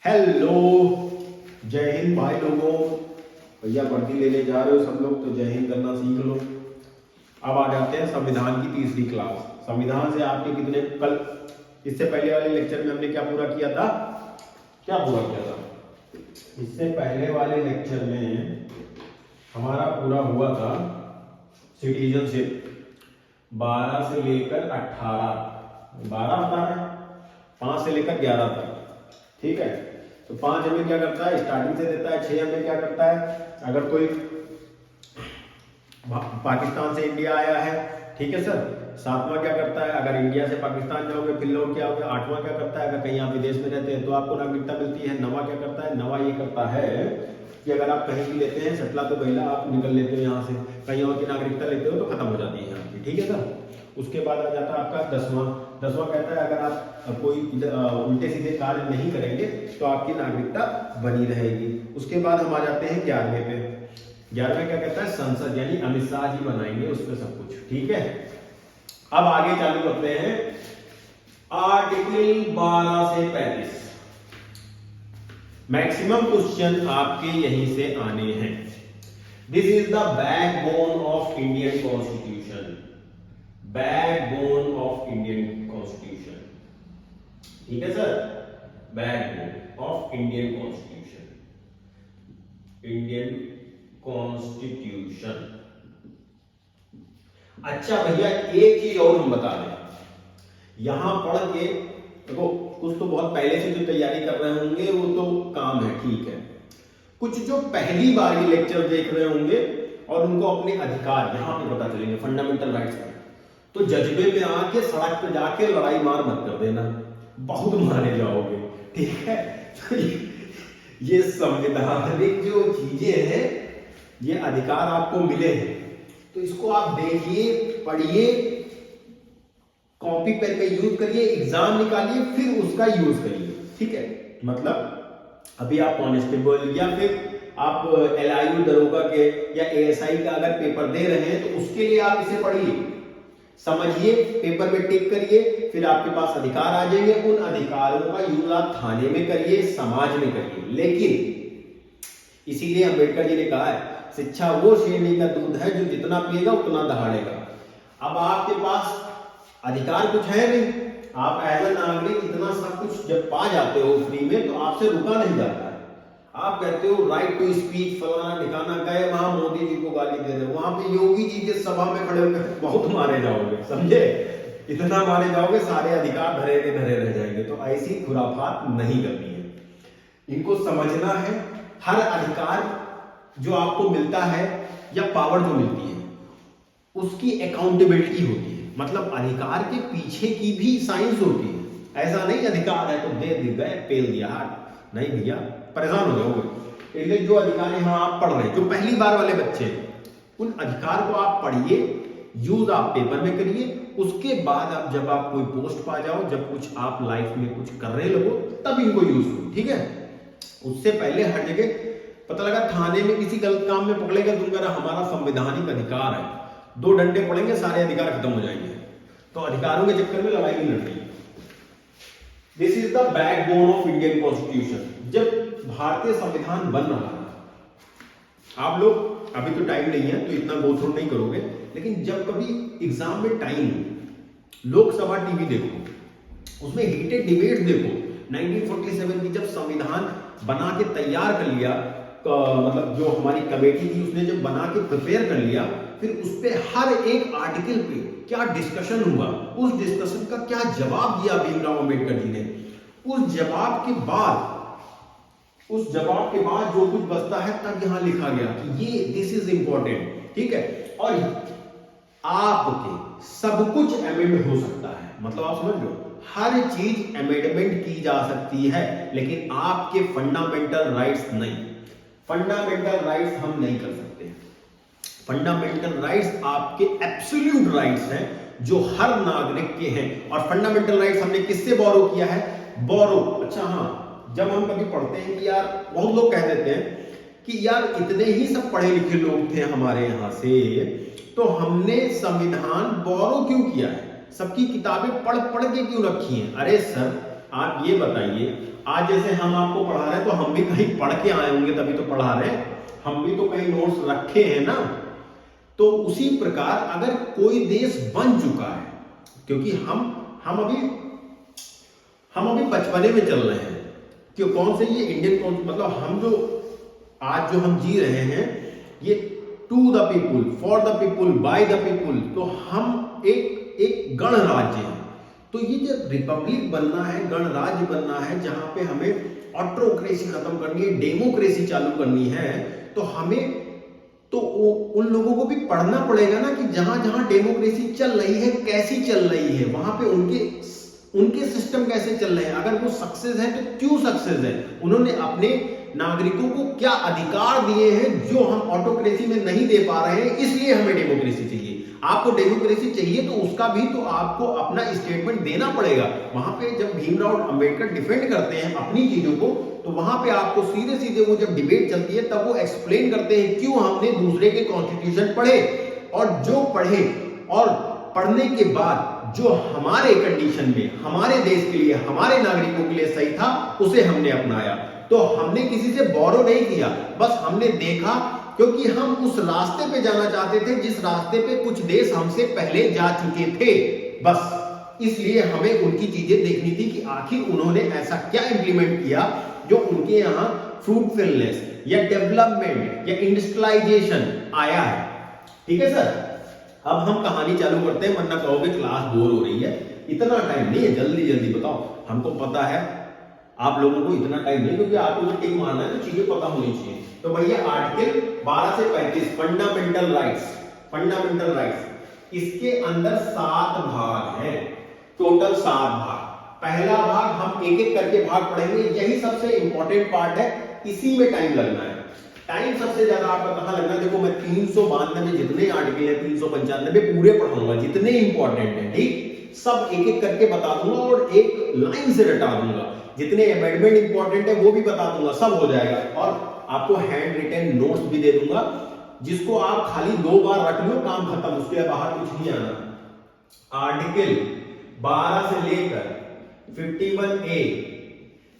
Hello, जय हिंद भाई लोगों। भैया वर्दी लेने जा रहे हो सब लोग तो जय हिंद करना सीख लो। अब आ जाते हैं संविधान की तीसरी क्लास। संविधान से आपके कितने कल इससे पहले वाले लेक्चर में हमने क्या पूरा किया था? इससे पहले वाले लेक्चर में हमारा पूरा हुआ था सिटीजनशिप 12 से लेकर 18, 12 होता है 5 से लेकर 11 तक, ठीक है। तो 5 हमें क्या करता है, स्टार्टिंग से देता है। 6 हमें क्या करता है, अगर कोई पाकिस्तान से इंडिया आया है, ठीक है सर। 7वां क्या करता है, अगर इंडिया से पाकिस्तान जाओगे फिर लौट के आओगे। 8वां क्या करता है, अगर कहीं आप विदेश में रहते हैं तो आपको नागरिकता मिलती है। 9वां क्या करता है, 9वां ये करता है कि अगर आप कहीं भी लेते हैं सटला तो पहला आप निकल लेते हो यहाँ से, कहीं और की नागरिकता लेते हो तो खत्म हो जाती है यहाँ की, ठीक है सर। उसके बाद आ जाता है आपका 10वां कहता है अगर आप कोई उल्टे सीधे कार्य नहीं करेंगे तो आपकी नागरिकता बनी रहेगी। उसके बाद हम आ जाते हैं 11वें पे। 11वें क्या कहता है, संसद यानी अमित शाह जी बनाएंगे उस पर सब कुछ, ठीक है। अब आगे चालू करते हैं आर्टिकल 12 से 35। मैक्सिमम क्वेश्चन आपके यहीं से आने हैं। This is the backbone of Indian constitution, backbone of Indian constitution, ठीक है sir. Backbone of Indian constitution, Indian constitution. अच्छा भैया एक चीज और हम बता दें, यहां पढ़ के देखो कुछ तो बहुत पहले से जो तैयारी कर रहे होंगे वो तो काम है, ठीक है। कुछ जो पहली बार ये लेक्चर देख रहे होंगे और उनको अपने अधिकार यहां पे पता चलेंगे, फंडामेंटल राइट्स पे, तो जज्बे में आके सड़क पे जाके लड़ाई मार मत कर देना, बहुत मारे जाओगे, ठीक है। तो ये संवैधानिक जो चीजें हैं, ये अधिकार आपको मिले हैं तो इसको आप देखिए, पढ़िए, कॉपी पेन का यूज करिए, एग्जाम निकालिए, फिर उसका यूज करिए, ठीक है। मतलब अभी आप कॉन्स्टेबल या फिर आप LIU दरोगा के या ASI का अगर पेपर दे रहे हैं तो उसके लिए आप इसे पढ़िए, समझिए, पेपर में टिक करिए, फिर आपके पास अधिकार आ जाएंगे। उन अधिकारों का यूज आप थाने में करिए, समाज में करिए। लेकिन इसीलिए अंबेडकर जी ने कहा है शिक्षा वो शेरनी का दूध है जो जितना पिएगा उतना दहाड़ेगा। अब आपके पास अधिकार कुछ है नहीं, आप एज ए नागरिक इतना सब कुछ जब पा जाते हो फ्री में तो आपसे रुका नहीं जाता है। आप कहते हो राइट टू स्पीच, फलाना ठिकाना, गए वहां मोदी जी को गाली दे रहे हो, वहां पे योगी जी के सभा में खड़े होकर बहुत मारे जाओगे, समझे, इतना मारे जाओगे सारे अधिकार धरे के धरे रह जाएंगे। तो ऐसी खुराफात नहीं करनी है, इनको समझना है। हर अधिकार जो आपको मिलता है या पावर जो मिलती है उसकी अकाउंटेबिलिटी होती है, मतलब अधिकार के पीछे की भी साइंस होती है। ऐसा नहीं अधिकार है तो दे गए पेल दिया, नहीं दिया परेशान हो जाओगे। इसलिए जो अधिकार यहां आप पढ़ रहे हैं, जो पहली बार वाले बच्चे, उन अधिकार को आप पढ़िए, यूज आप पेपर में करिए। उसके बाद आप जब आप कोई पोस्ट पा जाओ, जब कुछ आप लाइफ में कुछ कर रहे लगो, तब इनको यूज करो, ठीक है। उससे पहले हर जगह पता लगा थाने में किसी गलत काम में पकड़ेगा तुम, कह रहा हमारा संवैधानिक अधिकार है, 2 डंडे पड़ेंगे सारे अधिकार खत्म हो जाएंगे। तो अधिकारों के चक्कर में लड़ाई नहीं लड़नी। This is the backbone of Indian constitution. जब भारतीय संविधान बन रहा है, आप लोग अभी तो टाइम नहीं है तो इतना गो थ्रू नहीं करोगे, लेकिन जब कभी एग्जाम में टाइम, लोकसभा टीवी देखो, उसमें हीटेड डिबेट देखो। 1947 की जब संविधान बना के तैयार कर लिया, मतलब जो हमारी कमेटी थी उसने जब बना के प्रिपेयर कर लिया, फिर उस पे हर एक आर्टिकल पे क्या डिस्कशन हुआ, उस डिस्कशन का क्या जवाब दिया भीमराव अंबेडकर जी ने, उस जवाब के बाद जो कुछ बचता है तब यहां लिखा गया कि ये दिस इज इंपॉर्टेंट, ठीक है। और आपके सब कुछ अमेंड हो सकता है, मतलब आप समझ लो हर चीज अमेंडमेंट की जा सकती है, लेकिन आपके फंडामेंटल राइट्स नहीं। फंडामेंटल राइट्स हम नहीं कर सकते। फंडामेंटल राइट्स आपके एब्सोल्यूट राइट्स हैं जो हर नागरिक के हैं। और फंडामेंटल राइट्स हमने किससे बोरो किया है? बोरो, अच्छा हाँ, जब हम कभी पढ़ते हैं कि यार, बहुत लोग कह देते हैं कि यार इतने ही सब पढ़े लिखे लोग थे हमारे यहां से, तो हमने संविधान बोरो क्यों किया है, सबकी किताबें पढ़ पढ़ के क्यों रखी हैं? अरे सर आप ये बताइए, आज जैसे हम आपको पढ़ा रहे हैं तो हम भी कहीं पढ़ के आए होंगे तभी तो पढ़ा रहे हैं, हम भी तो कहीं नोट्स रखे हैं ना। तो उसी प्रकार अगर कोई देश बन चुका है, क्योंकि हम अभी बचपने में चल रहे हैं, क्यों कौन से ये इंडियन कौन मतलब हम जो आज जो हम जी रहे हैं ये to the people, for the people, by the people, तो हम एक गणराज्य है। तो ये जो रिपब्लिक बनना है, गणराज्य बनना है, जहां पे हमें ऑटोक्रेसी खत्म करनी है, डेमोक्रेसी चालू करनी है, तो हमें तो उन लोगों को भी पढ़ना पड़ेगा ना कि जहां जहां डेमोक्रेसी चल रही है कैसी चल रही है, वहां पे उनके सिस्टम कैसे चल रहे हैं, अगर वो सक्सेस है तो क्यों सक्सेस है, उन्होंने अपने नागरिकों को क्या अधिकार दिए हैं जो हम ऑटोक्रेसी में नहीं दे पा रहे हैं, इसलिए हमें डेमोक्रेसी चाहिए। आपको डेमोक्रेसी चाहिए तो उसका भी तो आपको अपना स्टेटमेंट देना पड़ेगा। वहां पे जब भीमराव अंबेडकर डिफेंड करते हैं अपनी चीजों को, तो वहां पे आपको सीधे सीधे वो जब डिबेट चलती है तब वो एक्सप्लेन करते हैं क्यों हमने दूसरे के कॉन्स्टिट्यूशन पढ़े, और जो पढ़े और पढ़ने के बाद जो हमारे कंडीशन में, हमारे देश के लिए, हमारे नागरिकों के लिए सही था, उसे हमने अपनाया। तो हमने किसी से बोरो नहीं किया, बस हमने देखा, क्योंकि हम उस रास्ते पे जाना चाहते थे जिस रास्ते पे कुछ देश हमसे पहले जा चुके थे, बस इसलिए हमें उनकी चीजें देखनी थी कि आखिर उन्होंने ऐसा क्या इंप्लीमेंट किया जो उनके यहां फ्रूटफुलनेस या डेवलपमेंट या इंडस्ट्रियलाइजेशन आया है। ठीक है सर, अब हम कहानी चालू करते हैं, वरना कहोगे क्लास बोर हो रही है। इतना टाइम नहीं है, जल्दी जल्दी बताओ, हमको पता है आप लोगों को इतना टाइम नहीं, क्योंकि आपको जो टिक मारना है तो चीजें पता होनी चाहिए। तो भैया आर्टिकल 12 से 35 फंडामेंटल राइट्स, इसके अंदर 7 भाग हैं, टोटल 7 भाग। पहला भाग हम एक एक करके भाग पढ़ेंगे, यही सबसे इंपॉर्टेंट पार्ट है, इसी में टाइम लगना है। टाइम सबसे ज्यादा आपका कहां लगना है, देखो मैं 392 जितने आर्टिकल है, 395 पूरे पढ़ाऊंगा, जितने इंपॉर्टेंट है, ठीक, सब एक एक करके बता दूंगा और एक लाइन से रटा दूंगा। जितने अमेंडमेंट इंपॉर्टेंट है वो भी बता दूंगा, सब हो जाएगा। और आपको हैंड रिटन नोट्स भी दे दूंगा, जिसको आप खाली 2 बार रख लो, काम खत्म, उसके बाहर कुछ नहीं आना। आर्टिकल 12 से लेकर 51A,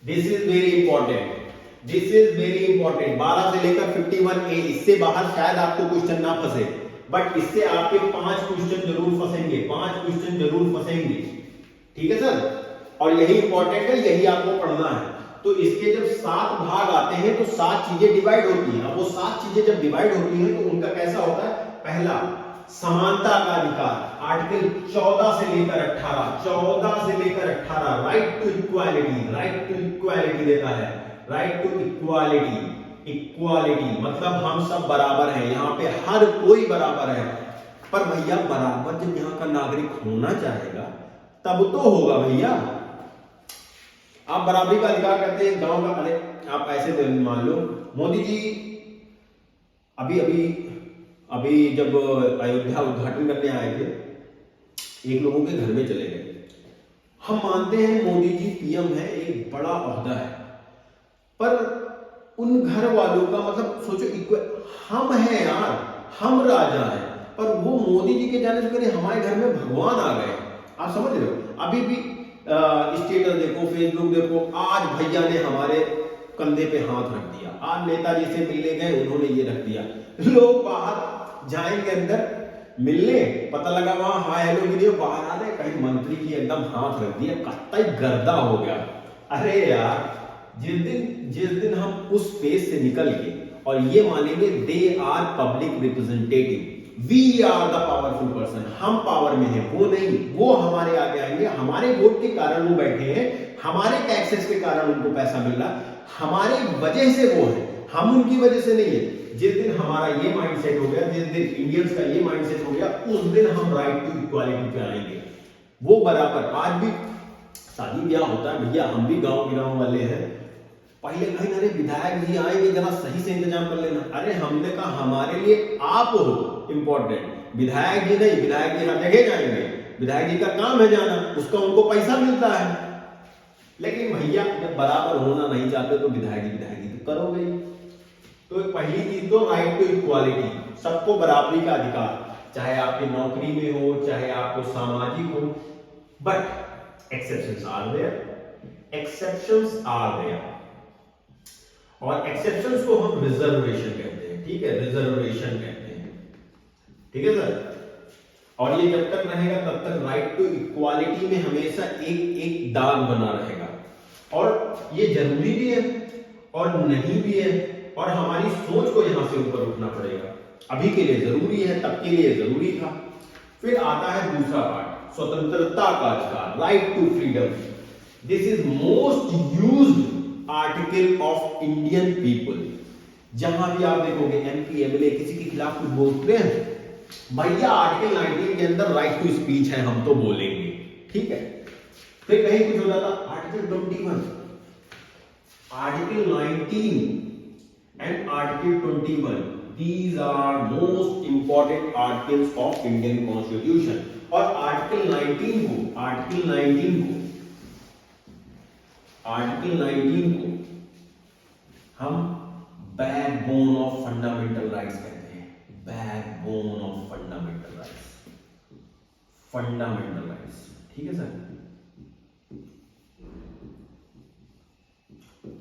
this is very important, 12 से लेकर 51A, इससे बाहर शायद आपको क्वेश्चन ना फंसे, बट इससे आपके 5 क्वेश्चन जरूर फंसेंगे। ठीक है सर, और यही इंपॉर्टेंट है, यही आपको पढ़ना है। तो इसके जब 7 भाग आते हैं तो 7 चीजें डिवाइड होती हैं। अब वो 7 चीजें जब डिवाइड होती हैं तो उनका कैसा होता है, पहला समानता का अधिकार, आर्टिकल 14 से लेकर 18, राइट टू इक्वालिटी देता है, राइट टू इक्वालिटी मतलब हम सब बराबर हैं, यहाँ पे हर कोई बराबर है। पर भैया बराबर जब यहाँ का नागरिक होना चाहेगा तब तो होगा भैया। आप बराबरी का अधिकार करते हैं गांव का, अरे आप ऐसे मान लो मोदी जी अभी जब अयोध्या उद्घाटन करने आए थे, एक लोगों के घर में चले गए। हम मानते हैं मोदी जी पीएम है, एक बड़ा ओहदा है, पर उन घर वालों का मतलब सोचो, हम हैं यार, हम राजा हैं, पर वो मोदी जी के जाने से पहले हमारे घर में भगवान आ गए। आप समझ रहे हो, अभी भी स्टेटस देखो, फेसबुक देखो, आज भैया ने हमारे कंधे पे हाथ रख दिया, आज नेताजी से मिलने गए, उन्होंने ये रख दिया। लोग बाहर जाएंगे अंदर मिलने, पता लगा वहां हाय हेलो वीडियो, बाहर आ रहे कहीं मंत्री की एकदम हाथ रख दिया, कत्ता गर्दा हो गया। अरे यार, जिस दिन हम उस पेज से निकल गए और ये मानेंगे they are public representative, we are the powerful person, हम पावर में हैं, वो नहीं, वो हमारे आगे आएंगे, हमारे वोट के कारण वो बैठे हैं, हमारे टैक्सेस के कारण उनको पैसा मिल रहा, हमारे वजह से वो है, हम उनकी वजह से नहीं है। जिस दिन हमारा ये माइंडसेट हो गया, जिस दिन इंडियंस का ये माइंडसेट हो गया, उस दिन हम राइट टू इक्वालिटी पे आएंगे। वो बराबर, आज भी शादी ब्याह होता है भैया, हम भी गांव वाले हैं, पहले कहीं अरे विधायक जी आएंगे, जरा सही से इंतजाम कर लेना। अरे हमने कहा हमारे लिए आप हो इंपॉर्टेंट, विधायक जी नहीं, विधायक जी हर जगह जाएंगे, विधायक जी का काम है जाना, उसका उनको पैसा मिलता है। लेकिन भैया जब बराबर होना नहीं चाहते तो विधायक जी तो करोगे। तो पहली चीज तो राइट टू इक्वालिटी, सबको बराबरी का अधिकार, चाहे आपकी नौकरी में हो, चाहे आपको सामाजिक हो, but exceptions are there. Exceptions are there, और एक्सेप्शंस को हम रिजर्वेशन कहते हैं, ठीक है, रिजर्वेशन कहते हैं, ठीक है सर। और ये जब तक रहेगा तब तक राइट टू इक्वालिटी में हमेशा एक एक दाग बना रहेगा, और ये जरूरी भी है और नहीं भी है, और हमारी सोच को यहां से ऊपर उठना पड़ेगा। अभी के लिए जरूरी है, तब के लिए जरूरी था। फिर आता है दूसरा पार्ट, स्वतंत्रता का अधिकार, right to freedom. This is most used article of Indian people. जहां भी आप देखोगे एमपी एमएलए किसी के खिलाफ कुछ बोलते हैं, भैया आर्टिकल 19 के अंदर राइट टू स्पीच है, हम तो बोलेंगे, ठीक है। फिर कहीं कुछ हो जाता, article 21, article 19 and article 21, these are most important articles of Indian Constitution। और आर्टिकल 19 को हम बैकबोन ऑफ फंडामेंटल राइट्स कहते हैं, बैकबोन ऑफ फंडामेंटल राइट्स, ठीक है सर,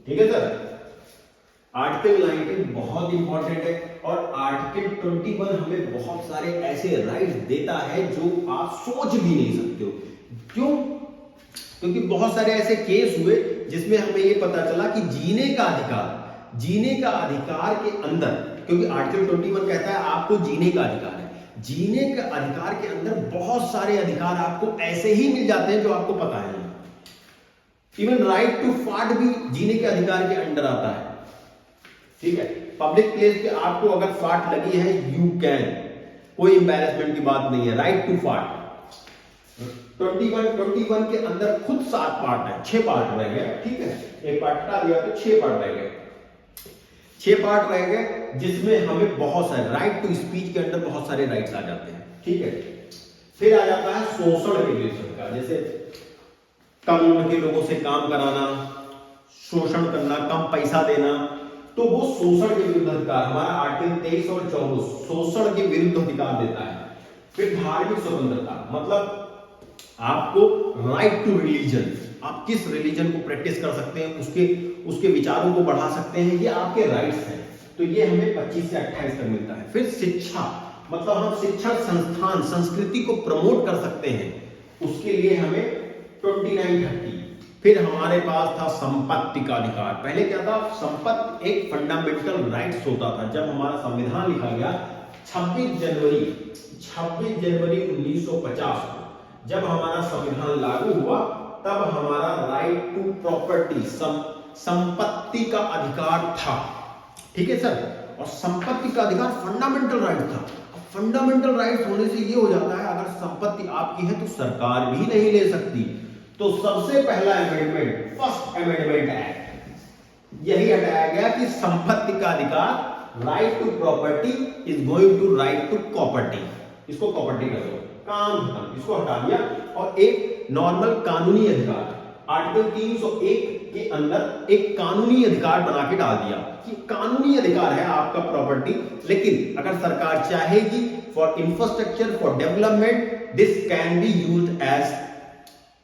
ठीक है सर। आर्टिकल 19 बहुत इंपॉर्टेंट है, और आर्टिकल 21 हमें बहुत सारे ऐसे राइट्स देता है जो आप सोच भी नहीं सकते हो। क्यों? क्योंकि बहुत सारे ऐसे केस हुए जिसमें हमें ये पता चला कि जीने का अधिकार के अंदर, क्योंकि आर्टिकल 21 कहता है आपको जीने का अधिकार है, जीने के अधिकार के अंदर बहुत सारे अधिकार आपको ऐसे ही मिल जाते हैं जो आपको पता है। इवन राइट टू फार्ट भी जीने के अधिकार के अंडर आता है, ठीक है। पब्लिक प्लेस पे आपको अगर फाट लगी है, यू कैन, कोई एम्बैरेसमेंट की बात नहीं है, राइट टू फाट। 21 के अंदर खुद 7 पार्ट है, 6 पार्ट रह गए, ठीक है, एक पार्ट हटा दिया तो 6 पार्ट रह गए, 6 पार्ट रह गए, जिसमें हमें बहुत सारे राइट टू स्पीच के अंदर बहुत सारे राइट्स आ जाते हैं, ठीक है। फिर आ जाता है शोषण के विरुद्ध का, जैसे कम उम्र के लोगों से काम कराना, शोषण करना, कम पैसा देना, तो वो शोषण के विरुद्ध अधिकार, हमारा आर्टिकल 23 और 24 शोषण के विरुद्ध अधिकार देता है। फिर धार्मिक स्वतंत्रता, मतलब आपको राइट टू रिलीजन, आप किस रिलीजन को प्रैक्टिस कर सकते हैं, उसके विचारों को बढ़ा सकते हैं, ये आपके राइट्स हैं, तो ये हमें 25 से 28 तक मिलता है। फिर शिक्षा, मतलब हम शिक्षण संस्थान, संस्कृति को प्रमोट कर सकते हैं, उसके लिए हमें 29-30। फिर हमारे पास था संपत्ति का अधिकार। पहले क्या था, संपत्ति एक फंडामेंटल राइट्स होता था। जब हमारा संविधान लिखा गया 26 जनवरी 1950 को, जब हमारा संविधान लागू हुआ, तब हमारा राइट टू प्रॉपर्टी, संपत्ति का अधिकार था, ठीक है सर। और संपत्ति का अधिकार फंडामेंटल राइट था। फंडामेंटल राइट होने से ये हो जाता है, अगर संपत्ति आपकी है तो सरकार भी नहीं ले सकती। तो सबसे पहला अमेंडमेंट, फर्स्ट अमेंडमेंट एक्ट, यही हटाया गया कि संपत्ति का अधिकार, right to property is going to right to property, इसको प्रॉपर्टी कर दो, काम खत्म, इसको हटा दिया। और एक नॉर्मल कानूनी अधिकार, आर्टिकल 301 के अंदर एक कानूनी अधिकार बना के डाल दिया कि कानूनी अधिकार है आपका प्रॉपर्टी, लेकिन अगर सरकार चाहेगी for infrastructure, for development, this can be used as,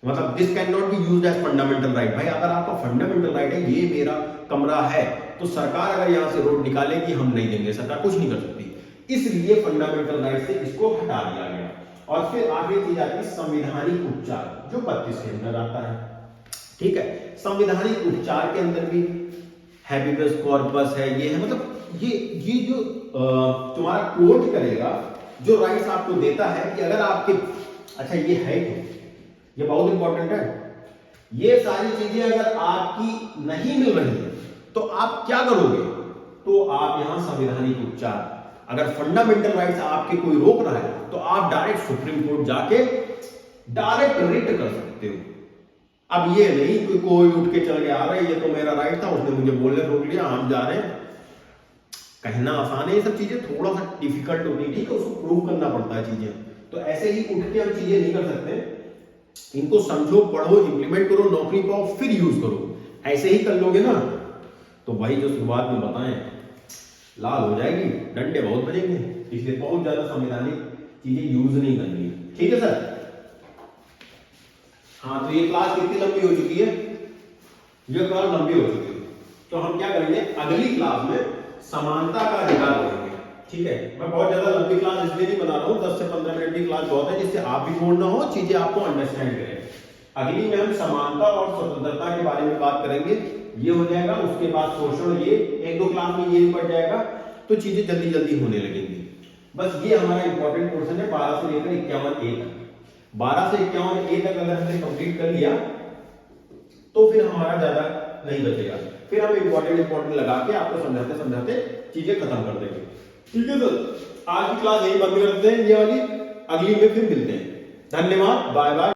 मतलब this can not be used as fundamental right. भाई अगर आपका फंडामेंटल राइट है, ये मेरा कमरा है, तो सरकार अगर यहां से रोड निकालेगी, हम नहीं देंगे, सरकार कुछ नहीं कर सकती। इसलिए फंडामेंटल राइट से इसको हटा दिया गया। और फिर आगे चीज आती है संवैधानिक उपचार, जो 32 के अंदर आता है, ठीक है। संवैधानिक उपचार के अंदर भी हैबियस कॉर्पस है, ये है, मतलब ये जो तुम्हारा कोर्ट करेगा, जो राइट्स आपको देता है कि अगर आपके, अच्छा ये है तो ये बहुत इंपॉर्टेंट है, ये सारी चीजें अगर आपकी नहीं मिल रही है तो आप क्या करोगे, तो आप यहां संवैधानिक उपचार, अगर फंडामेंटल राइट्स आपके कोई रोक रहा है तो आप डायरेक्ट सुप्रीम कोर्ट जाके डायरेक्ट रिट कर सकते हो। अब ये नहीं कि कोई उठ के चल के आ रहा है, ये तो मेरा राइट था, उसने मुझे बोलने रोक लिया, हम जा रहे हैं। कहना आसान है, ये सब चीजें थोड़ा सा डिफिकल्ट होती है, ठीक है, उसको प्रूव करना पड़ता है चीजें। तो ऐसे ही उठ के हम चीजें नहीं कर सकते, इनको समझो, पढ़ो, इंप्लीमेंट करो, नौकरी पाओ, फिर यूज करो। ऐसे ही कर लोगे ना तो भाई जो शुरुआत में बताएं लाल हो जाएगी, डंडे बहुत बजेंगे, इसलिए बहुत ज्यादा संवैधानिक चीजें यूज नहीं करनी है, ठीक है सर। हाँ, तो ये क्लास कितनी लंबी हो चुकी है, ये क्लास लंबी हो चुकी है, तो हम क्या करेंगे अगली क्लास में समानता का अधिकार पढ़ेंगे। ठीक है, मैं बहुत ज्यादा लंबी क्लास इसलिए नहीं बना रहा हूँ, 10 से 15 मिनट की क्लास बहुत है, जिससे आप भी बोर ना हो, चीजें आपको अंडरस्टैंड करें। अगली में हम समानता और स्वतंत्रता के बारे में बात करेंगे, ये हो जाएगा। उसके बाद शोषण, ये 1-2 क्लास में ये पड़ जाएगा, तो चीजें जल्दी जल्दी होने लगेंगी। बस ये हमारा इंपॉर्टेंट पोर्शन है 12 से लेकर 51A तक। 12 से 51A तक अगर हमने कंप्लीट कर लिया तो फिर हमारा ज्यादा नहीं बचेगा, फिर हम इंपॉर्टेंट लगा के आपको समझाते समझाते चीजें खत्म कर देंगे। ठीक है सर, आज की क्लास यही बंद करते हैं ये वाली, अगली में फिर मिलते हैं। धन्यवाद, बाय बाय।